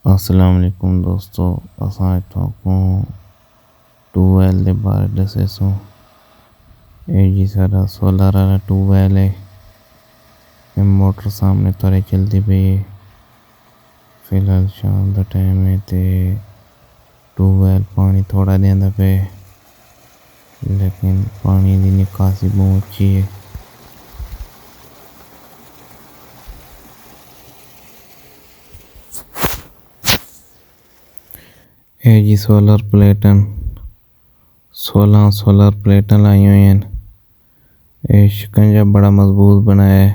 अस्सलाम वालेकुम दोस्तों, असां तुमको ट्यूबवेल के बारे दसेसो। ये जी सारा सोलर वाला ट्यूबवेल है। ये मोटर सामने थोड़े चलती पई है। फिलहाल शाम का टाइम है ते ट्यूबवेल पानी थोड़ा देंदा पे, लेकिन पानी की निकासी बहुत अच्छी है। ये जी सोलर प्लेटन 16 सोलर प्लेटन लाई हुई हैं। ये शिकंजा बड़ा मजबूत बनाया है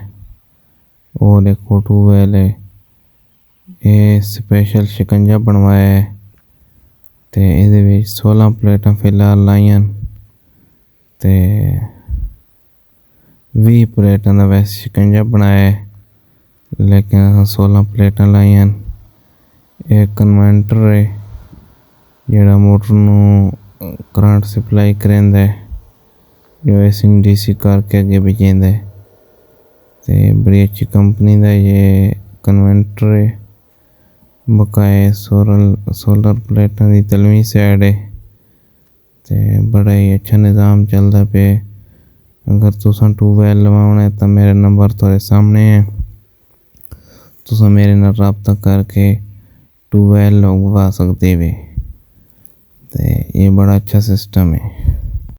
और एक ट्यूबवेल है। ये स्पेशल शिकंजा बनवाया है ते इहदे विच 16 प्लेटां फिलहाल लाइयां ते 20 प्लेटां दा वैसे शिकंजा बनाया है, लेकिन असां 16 प्लेटां लाइयां। एक कन्वर्टर है जेड़ा मोटर नूं करंट सप्लाई करेंदा है, जो एसी डीसी करके अगे भेजेंदा है। ते बड़ी अच्छी कंपनी का ये कन्वर्टर है। बकाए सोलर प्लेटां की तलवी साइड है ते बड़ा ही अच्छा निज़ाम चलता पे। अगर तुसां ट्यूबवेल लवाना है तो मेरा नंबर थोड़े सामने है, तुसां मेरे नाल रब्ता करके ट्यूबवेल लगवा सकते हो। ते ये बड़ा अच्छा सिस्टम है।